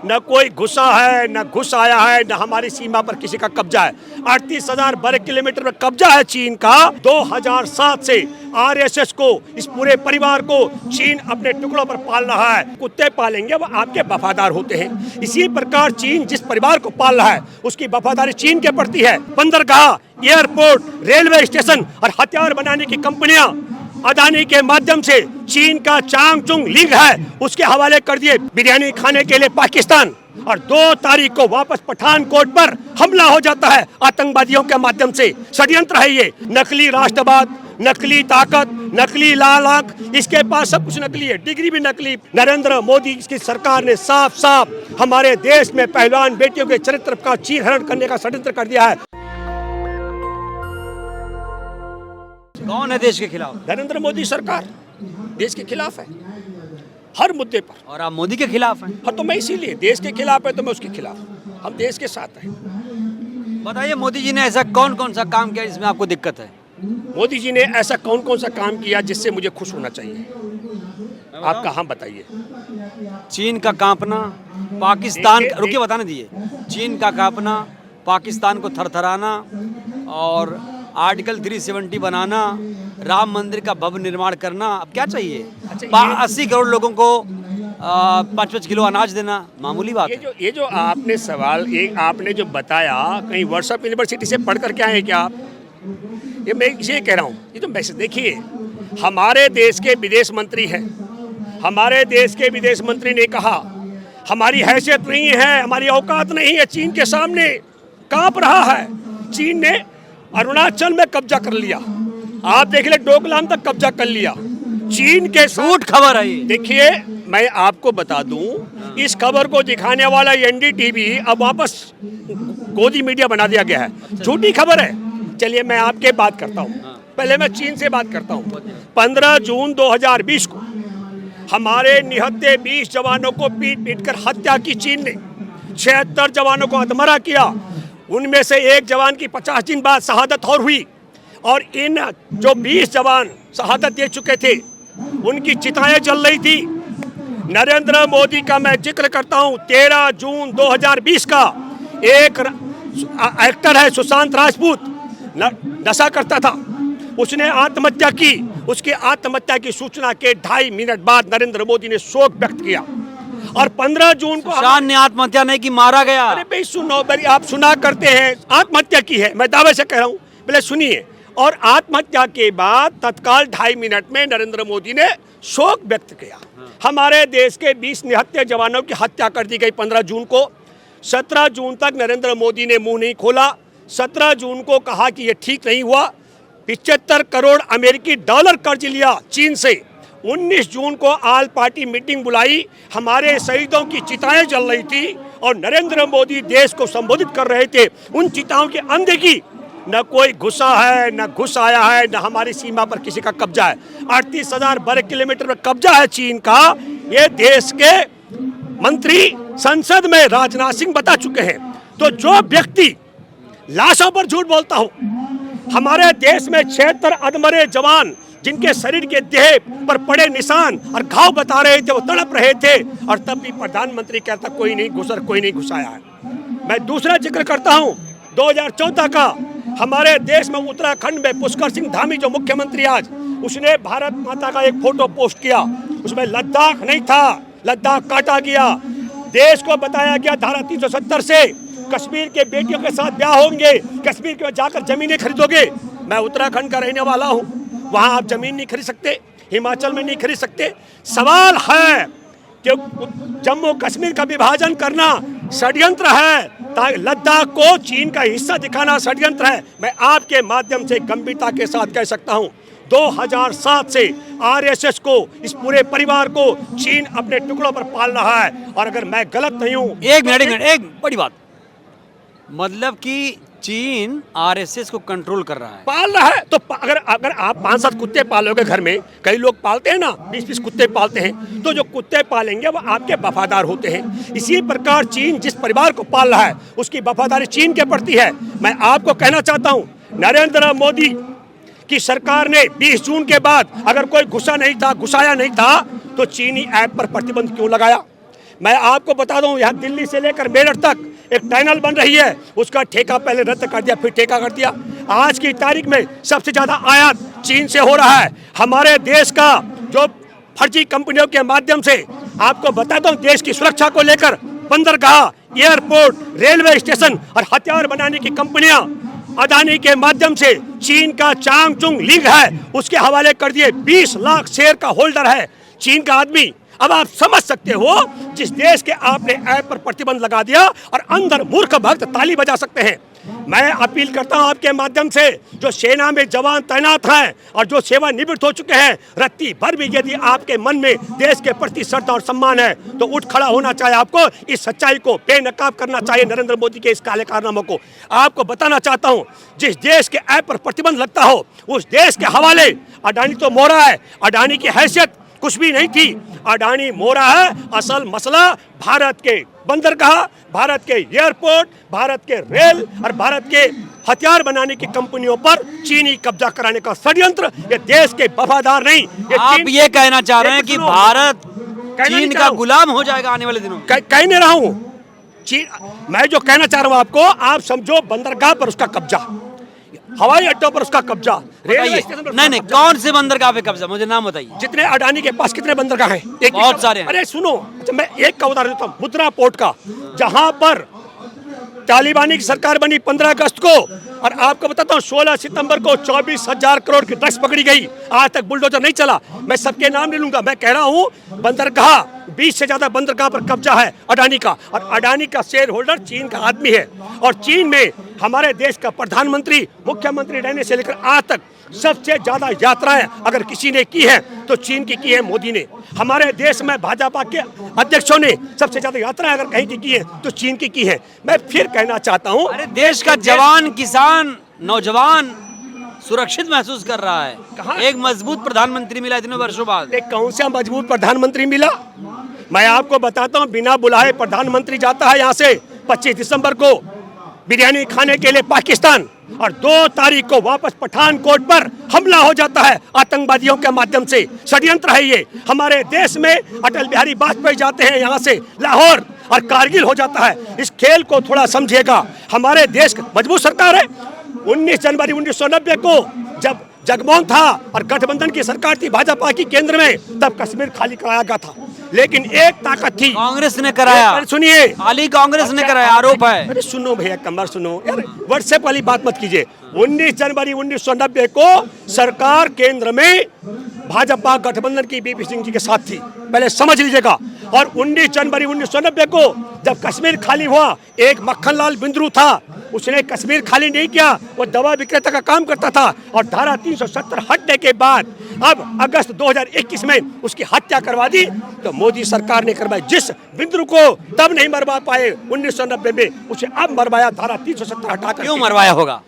न कोई घुसा है, न घुस आया है, न हमारी सीमा पर किसी का कब्जा है। 38,000 वर्ग किलोमीटर में कब्जा है चीन का। 2007 से आरएसएस को, इस पूरे परिवार को चीन अपने टुकड़ों पर पाल रहा है। कुत्ते पालेंगे वो आपके वफादार होते हैं। इसी प्रकार चीन जिस परिवार को पाल रहा है उसकी वफादारी चीन के प्रति है। बंदरगाह, एयरपोर्ट, रेलवे स्टेशन और हथियार बनाने की कंपनियां अदानी के माध्यम से चीन का चांगचुंग लीग है उसके हवाले कर दिए बिरयानी खाने के लिए पाकिस्तान। और 2 तारीख को वापस पठानकोट पर हमला हो जाता है आतंकवादियों के माध्यम से। षड्यंत्र है ये। नकली राष्ट्रवाद, नकली ताकत, नकली लाल आंख, इसके पास सब कुछ नकली है, डिग्री भी नकली। नरेंद्र मोदी की सरकार ने साफ साफ हमारे देश में पहलवान बेटियों के चरित्र का चीरहरण करने का षड्यंत्र कर दिया है। कौन है देश के खिलाफ? नरेंद्र मोदी सरकार देश के खिलाफ है हर मुद्दे पर। और आप मोदी के खिलाफ हैं? हाँ, तो मैं इसीलिए देश के खिलाफ है तो मैं उसके खिलाफ, हम देश के साथ हैं। बताइए, मोदी जी ने ऐसा कौन कौन सा काम किया जिसमें आपको दिक्कत है? मोदी जी ने ऐसा कौन कौन सा काम किया जिससे मुझे खुश होना चाहिए? आप कहाँ बताइए। चीन का कांपना, पाकिस्तान, रुकिए बताने दिए। चीन का कांपना, पाकिस्तान को थरथराना और आर्टिकल 370 बनाना, राम मंदिर का भव्य निर्माण करना, अब क्या चाहिए? 80 करोड़ लोगों को 5-5 किलो अनाज देना मामूली बात है। ये जो आपने सवाल, आपने जो बताया, कहीं व्हाट्सएप यूनिवर्सिटी से पढ़ कर के आए क्या आप? ये मैं ये कह रहा हूँ, ये तो मैसेज देखिए। हमारे देश के विदेश मंत्री हैं, हमारे देश के विदेश मंत्री ने कहा हमारी हैसियत नहीं है, हमारी औकात नहीं है चीन के सामने। कांप रहा है। चीन ने अरुणाचल में कब्जा कर लिया, आप देख ले डोकलाम तक कब्जा कर लिया। चीन के झूठ खबर है ये। देखिए, मैं आपको बता दूं, इस खबर को दिखाने वाला एनडीटीवी अब वापस गोदी मीडिया बना दिया गया है। झूठी खबर है। चलिए मैं आपके बात करता हूं, पहले मैं चीन से बात करता हूं। 15 जून 2020 को हमारे निहत्थे 20 जवानों को पीट पीट कर हत्या की चीन ने। 76 जवानों को अधमरा किया। उनमें से एक जवान की 50 दिन बाद शहादत और हुई। और इन जो 20 जवान शहादत दे चुके थे उनकी चिताएं जल रही थी। नरेंद्र मोदी का मैं जिक्र करता हूं। 13 जून 2020 का एक एक्टर है सुशांत राजपूत, नशा करता था, उसने आत्महत्या की। उसकी आत्महत्या की सूचना के 2.5 मिनट बाद नरेंद्र मोदी ने शोक व्यक्त किया। और 15 जून को शान ने आत्महत्या नहीं की, मारा गया। अरे भाई सुनो, भाई आप सुना करते हैं, आत्महत्या की है, मैं दावे से कह रहा हूँ, पहले सुनिए। और आत्महत्या के बाद तत्काल 2.5 मिनट में नरेंद्र मोदी ने शोक व्यक्त किया। हमारे देश के 20 निहत्थे जवानों की हत्या कर दी गई 15 जून को। 17 जून तक नरेंद्र मोदी ने मुंह नहीं खोला। 17 जून को कहा कि ये ठीक नहीं हुआ। 75 करोड़ अमेरिकी डॉलर कर्ज लिया चीन से। 19 जून को ऑल पार्टी मीटिंग बुलाई। हमारे शहीदों की चिताएं जल रही थी और नरेंद्र मोदी देश को संबोधित कर रहे थे। उन चिताओं की अनदेखी। न कोई घुसा है, न घुस आया है, न हमारी सीमा पर किसी का कब्जा है। 38,000 वर्ग किलोमीटर में कब्जा है चीन का। ये देश के मंत्री संसद में राजनाथ सिंह बता चुके हैं। तो जो व्यक्ति लाशों पर झूठ बोलता हो, हमारे देश में 76 अधमरे जवान जिनके शरीर के देह पर पड़े निशान और घाव बता रहे थे, वो तड़प रहे थे, और तब भी प्रधानमंत्री कहता कोई नहीं घुसा, कोई नहीं घुसाया है। मैं दूसरा जिक्र करता हूं 2014 का। हमारे देश में उत्तराखंड में पुष्कर सिंह धामी जो मुख्यमंत्री आज, उसने भारत माता का एक फोटो पोस्ट किया। उसमें लद्दाख नहीं था, लद्दाख काटा गया। देश को बताया गया धारा 370 से कश्मीर के बेटियों के साथ ब्याह होंगे, कश्मीर में जाकर जमीनें खरीदोगे। मैं उत्तराखंड का रहने वाला हूँ, वहाँ आप जमीन नहीं खरीद सकते, हिमाचल में नहीं खरीद सकते। सवाल है कि जम्मू कश्मीर का विभाजन करना षड्यंत्र है, ताकि लद्दाख को चीन का हिस्सा दिखाना षड्यंत्र है। मैं आपके माध्यम से गंभीरता के साथ कह सकता हूँ, 2007 से आरएसएस को, इस पूरे परिवार को चीन अपने टुकड़ों पर पाल रहा है। और अगर मैं गलत नहीं हूँ, एक बड़ी बात, मतलब कि चीन आरएसएस को कंट्रोल कर रहा है, पाल रहा है। तो अगर आप 5-7 कुत्ते पालोगे घर में, कई लोग पालते हैं ना, 20-20 कुत्ते पालते हैं, तो जो कुत्ते पालेंगे वो आपके वफादार होते हैं। इसी प्रकार चीन जिस परिवार को पाल रहा है उसकी वफादारी चीन के प्रति है। मैं आपको कहना चाहता हूँ, नरेंद्र मोदी की सरकार ने 20 जून के बाद अगर कोई घुसाया नहीं था तो चीनी ऐप पर प्रतिबंध क्यों लगाया? मैं आपको बता दूं, यहाँ दिल्ली से लेकर मेरठ तक एक टनल बन रही है, उसका ठेका पहले रद्द कर दिया, फिर ठेका कर दिया। आज की तारीख में सबसे ज्यादा आयात चीन से हो रहा है। हमारे देश का जो फर्जी कंपनियों के माध्यम से, आपको बताता हूँ, देश की सुरक्षा को लेकर बंदरगाह, एयरपोर्ट, रेलवे स्टेशन और हथियार बनाने की कंपनियां अडानी के माध्यम से चीन का चांगचुंग लिंग है, उसके हवाले कर दिए। 20 लाख शेयर का होल्डर है चीन का आदमी। अब आप समझ सकते हो, जिस देश के आपने ऐप पर प्रतिबंध लगा दिया और अंदर मूर्ख भक्त ताली बजा सकते हैं। मैं अपील करता हूं आपके माध्यम से, जो सेना में जवान तैनात हैं और जो सेवानिवृत्त हो चुके हैं, रत्ती भर भी यदि आपके मन में देश के प्रति श्रद्धा और सम्मान है तो उठ खड़ा होना चाहिए। आपको इस सच्चाई को बेनकाब करना चाहिए, नरेंद्र मोदी के इस काले कारनामों को। आपको बताना चाहता हूं, जिस देश के ऐप पर प्रतिबंध लगता हो उस देश के हवाले अडानी तो मोहरा है। अडानी की हैसियत कुछ भी नहीं थी, अडानी मोहरा है। असल मसला भारत के बंदरगाह, भारत के एयरपोर्ट, भारत के रेल और भारत के हथियार बनाने की कंपनियों पर चीनी कब्जा कराने का षड्यंत्र। ये देश के वफादार नहीं, ये आप ये कहना चाह रहे हैं कि भारत चीन का गुलाम हो जाएगा आने वाले दिनों में? कह नहीं रहा हूँ चीन, मैं जो कहना चाह रहा हूँ आपको, आप समझो बंदरगाह पर उसका कब्जा, हवाई अड्डों पर उसका कब्जा, रेलवे स्टेशन पर नहीं, कौन से बंदरगाह पे कब्जा, मुझे नाम बताइए। जितने अडानी के पास कितने बंदरगाह हैं? बहुत सारे हैं। अरे सुनो, अच्छा मैं एक का उदाहरण देता हूँ, मुद्रा पोर्ट का, जहां पर तालिबानी की सरकार बनी 15 अगस्त को, और आपको बताता हूँ 16 सितंबर को 24,000 करोड़ की ड्रग्स पकड़ी गई। आज तक बुलडोजर नहीं चला। मैं सबके नाम ले लूंगा। मैं कह रहा हूँ बंदरगाह, 20 से ज्यादा बंदरगाह पर कब्जा है अडानी का, और अडानी का शेयर होल्डर चीन का आदमी है। और चीन में हमारे देश का प्रधानमंत्री, मुख्यमंत्री रहने से लेकर आज तक सबसे ज्यादा यात्राएं अगर किसी ने की है तो चीन की है मोदी ने। हमारे देश में भाजपा के अध्यक्षों ने सबसे ज्यादा यात्राएं अगर कहीं की है तो चीन की है। मैं फिर कहना चाहता हूं, अरे देश का जवान, किसान, नौजवान सुरक्षित महसूस कर रहा है। कहाँ? एक मजबूत प्रधानमंत्री मिला इतने वर्षों बाद। एक कौन सा मजबूत प्रधानमंत्री मिला? मैं आपको बताता हूं, बिना बुलाए प्रधानमंत्री जाता है यहाँ से 25 दिसंबर को बिरयानी खाने के लिए पाकिस्तान, और 2 तारीख को वापस पठानकोट पर हमला हो जाता है आतंकवादियों के माध्यम से। षड्यंत्र है ये। हमारे देश में अटल बिहारी वाजपेयी जाते हैं यहाँ से लाहौर, और कारगिल हो जाता है। इस खेल को थोड़ा समझिएगा। हमारे देश की मजबूत सरकार है। 19 जनवरी 1990 को जब जगमोहन था और गठबंधन की सरकार थी भाजपा की केंद्र में, तब कश्मीर खाली कराया गया था, लेकिन एक ताकत थी, कांग्रेस ने कराया। सुनिए, खाली कांग्रेस ने कराया, आरोप है। अरे सुनो भैया, कमर सुनो यार, व्हाट्सएप वाली बात मत कीजिए। 19 जनवरी 1990 को सरकार केंद्र में भाजपा गठबंधन की बीपी सिंह जी के साथ थी, पहले समझ लीजिएगा। और 19 जनवरी 1990 को जब कश्मीर खाली हुआ, एक मक्खनलाल बिंद्रू था, उसने कश्मीर खाली नहीं किया, वो दवा विक्रेता का काम करता था। और धारा 370 हटने के बाद अब अगस्त 2021 में उसकी हत्या करवा दी, तो मोदी सरकार ने करवाई। जिस बिंद्रू को तब नहीं मरवा पाए 1990 में, उसे अब मरवाया धारा 370 हटाकर। क्यों मरवाया होगा?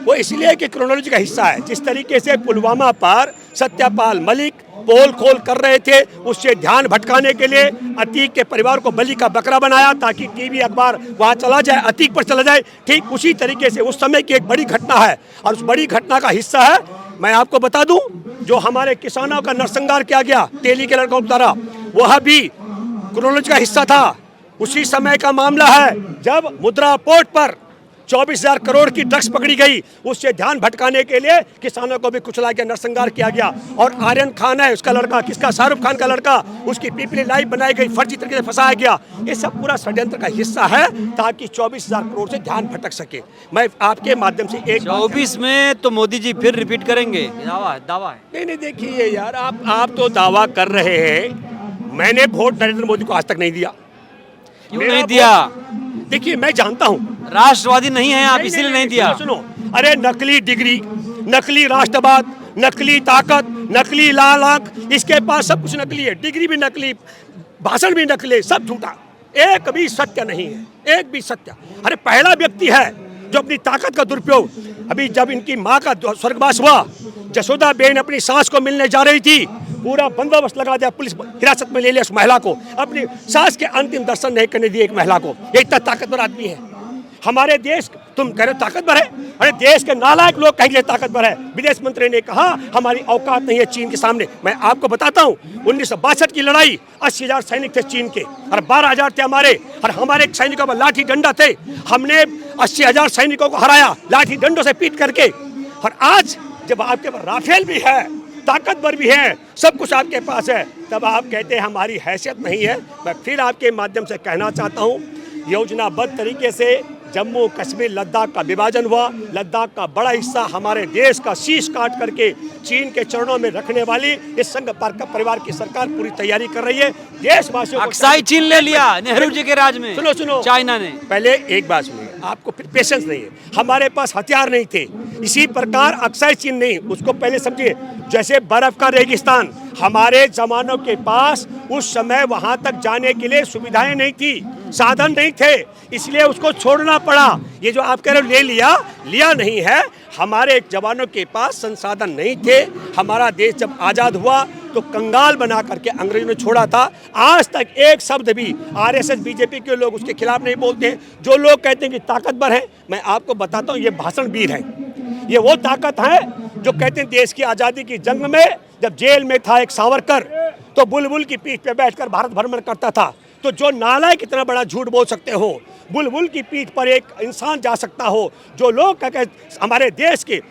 वो इसलिए कि क्रोनोलॉजी का हिस्सा है। जिस तरीके से पुलवामा पर सत्यपाल मलिक पोल खोल कर रहे थे, उससे ध्यान भटकाने के लिए अतीक के परिवार को बलि का बकरा बनाया ताकि टीवी अखबार वहां चला जाए, अतीक पर चला जाए। ठीक उसी तरीके से उस समय की एक बड़ी घटना है, और उस बड़ी घटना का हिस्सा है, मैं आपको बता दूं, जो हमारे किसानों का नरसंहार किया गया, तेली के लड़कों द्वारा, वह भी क्रोनोलॉजी का हिस्सा था। उसी समय का मामला है जब मुद्रा पोर्ट पर 24,000 करोड़ की ड्रग्स पकड़ी गई, उससे ध्यान भटकाने के लिए किसानों को भी कुचला के नरसंहार किया गया। और आर्यन खान है उसका लड़का, किसका, शाहरुख खान का लड़का, उसकी पीपली लाइव बनाई गई, फर्जी तरीके से फंसाया गया। ये सब पूरा षड्यंत्र का हिस्सा है ताकि 24,000 करोड़ से ध्यान भटक सके। मैं आपके माध्यम से एक 24 में तो मोदी जी फिर रिपीट करेंगे, दावा है। नहीं, देखिए यार, आप तो दावा कर रहे हैं। मैंने वोट नरेंद्र मोदी को आज तक नहीं दिया। क्यों नहीं दिया? देखिए, मैं जानता हूँ राष्ट्रवादी नहीं है आप, इसीलिए नहीं दिया। सुनो, अरे नकली डिग्री, नकली राष्ट्रवाद, नकली ताकत, नकली लाल आंख, इसके पास सब कुछ नकली है। डिग्री भी नकली, भाषण भी नकली, सब झूठा, एक भी सत्य नहीं है, एक भी सत्य। अरे पहला व्यक्ति है जो अपनी ताकत का दुरुपयोग, अभी जब इनकी माँ का स्वर्गवास हुआ, जसोदा बेन अपनी सास को मिलने जा रही थी, पूरा बंदोबस्त लगा दिया, पुलिस हिरासत में ले लिया उस महिला को, अपनी सास के अंतिम दर्शन नहीं करने दिए एक महिला को। ये इतना ताकतवर आदमी है। हमारे देश, तुम कह रहे हो ताकतवर है, अरे देश के नालायक लोग कहेंगे ताकतवर है। विदेश मंत्री ने कहा हमारी औकात नहीं है चीन के सामने। मैं आपको बताता हूँ 1962 की लड़ाई 80,000 सैनिक थे चीन के और 12,000 थे हमारे, और हमारे सैनिकों पर लाठी डंडा थे। हमने 80,000 सैनिकों को हराया लाठी डंडों से पीट करके। और आज जब आपके पास राफेल भी है, ताकतवर भी है, सब कुछ आपके पास है, तब आप कहते हैं हमारी हैसियत नहीं है। मैं फिर आपके माध्यम से कहना चाहता हूँ, योजनाबद्ध तरीके से जम्मू कश्मीर लद्दाख का विभाजन हुआ। लद्दाख का बड़ा हिस्सा हमारे देश का शीश काट करके चीन के चरणों में रखने वाली इस संघ परिवार की सरकार पूरी तैयारी कर रही है। देशवासियों को अक्साई चीन ले लिया नेहरू जी के राज में, सुनो चाइना ने। पहले एक बात सुनिए, आपको फिर पेशेंस नहीं है। हमारे पास हथियार नहीं थे, इसी प्रकार अक्साई चीन नहीं, उसको पहले समझिए। जैसे बर्फ का रेगिस्तान, हमारे जवानों के पास उस समय वहां तक जाने के लिए सुविधाएं नहीं थी, साधन नहीं थे, इसलिए उसको छोड़ना पड़ा। ये जो आप कह रहे हो लिया नहीं है, हमारे जवानों के पास संसाधन नहीं थे। हमारा देश जब आज़ाद हुआ तो कंगाल बना करके अंग्रेजों ने छोड़ा था। आज तक एक शब्द भी आरएसएस बीजेपी के लोग उसके खिलाफ नहीं बोलते हैं। जो लोग कहते हैं कि ताकतवर है, मैं आपको बताता हूँ ये भाषण वीर है। ये वो ताकत है जो कहते हैं देश की आज़ादी की जंग में जब जेल में था एक सावरकर, तो बुलबुल की पीठ पे बैठकर भारत भ्रमण करता था। तो जो नालायक इतना बड़ा झूठ बोल सकते हो, बुलबुल की पीठ पर एक इंसान जा सकता हो। जो लोग कहते हमारे देश के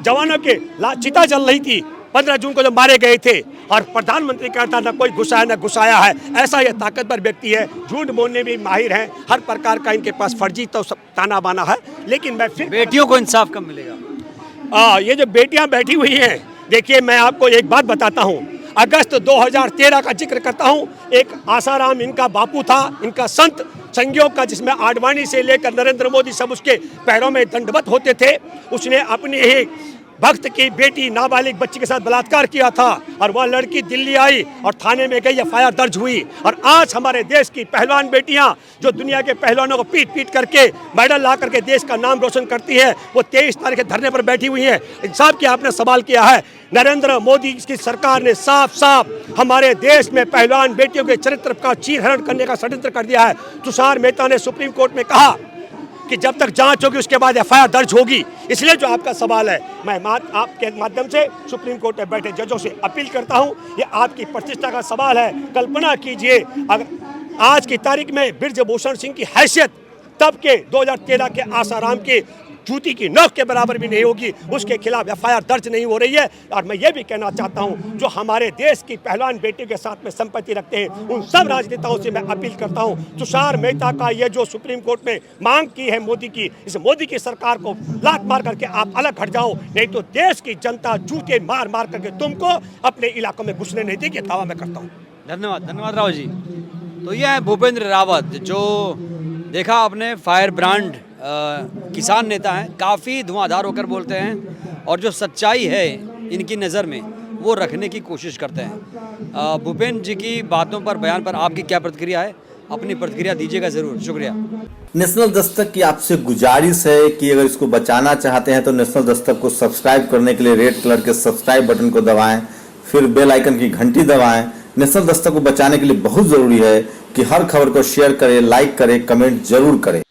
जवानों के चिता जल रही थी 15 जून को जब मारे गए थे, और प्रधानमंत्री कहता ना कोई घुसाया ना घुसाया है, ऐसा ये ताकतवर व्यक्ति है। झूठ बोलने में माहिर है, हर प्रकार का इनके पास फर्जी तो सब ताना बाना है। लेकिन मैं फिर बेटियों को इंसाफ कब मिलेगा? ये जो बेटियां बैठी हुई हैं, देखिए मैं आपको एक बात बताता हूं। अगस्त 2013 का जिक्र करता हूं। एक आसाराम इनका बापू था, इनका संत संयोग का, जिसमें आडवाणी से लेकर नरेंद्र मोदी सब उसके पैरों में दंडवत होते थे। उसने अपने ही भक्त की बेटी नाबालिग बच्ची के साथ बलात्कार किया था, और वह लड़की दिल्ली आई और थाने में गई, एफआईआर दर्ज हुई। और आज हमारे देश की पहलवान बेटियां जो दुनिया के पहलवानों को पीट पीट करके मेडल ला करके देश का नाम रोशन करती है, वो 23 तारीख के धरने पर बैठी हुई हैं। इंसाफ की आपने सवाल किया है। नरेंद्र मोदी की सरकार ने साफ साफ हमारे देश में पहलवान बेटियों के चरित्र का चीरहरण करने का षड्यंत्र कर दिया है। तुषार मेहता ने सुप्रीम कोर्ट में कहा कि जब तक जांच होगी उसके बाद एफआईआर दर्ज होगी। इसलिए जो आपका सवाल है, मैं आपके माध्यम से सुप्रीम कोर्ट में बैठे जजों से अपील करता हूं, ये आपकी प्रतिष्ठा का सवाल है। कल्पना कीजिए अगर आज की तारीख में बृजभूषण सिंह की हैसियत तब के 2013 के आसाराम के जूती की नोक के बराबर भी नहीं होगी, उसके खिलाफ एफआईआर दर्ज नहीं हो रही है। और मैं ये भी कहना चाहता हूं, जो हमारे देश की पहलवान बेटियों के साथ में संपत्ति रखते हैं, उन सब राजनेताओं से मैं अपील करता हूं, तुषार मेहता का ये जो सुप्रीम कोर्ट में मांग की है मोदी की, इस मोदी की सरकार को लात मार करके आप अलग हट जाओ, नहीं तो देश की जनता जूते मार मार करके तुमको अपने इलाकों में घुसने नहीं देगी। दावा मैं करता हूँ। धन्यवाद राव जी। तो यह है भूपेंद्र रावत, जो देखा आपने फायर ब्रांड किसान नेता हैं, काफ़ी धुआंधार होकर बोलते हैं, और जो सच्चाई है इनकी नज़र में वो रखने की कोशिश करते हैं। भूपेंद्र जी की बातों पर, बयान पर आपकी क्या प्रतिक्रिया है? अपनी प्रतिक्रिया दीजिएगा ज़रूर। शुक्रिया। नेशनल दस्तक की आपसे गुजारिश है कि अगर इसको बचाना चाहते हैं तो नेशनल दस्तक को सब्सक्राइब करने के लिए रेड कलर के सब्सक्राइब बटन को दबाएं, फिर बेल आइकन की घंटी दबाएं। नेशनल दस्तक को बचाने के लिए बहुत ज़रूरी है कि हर खबर को शेयर करें, लाइक करें, कमेंट जरूर करें।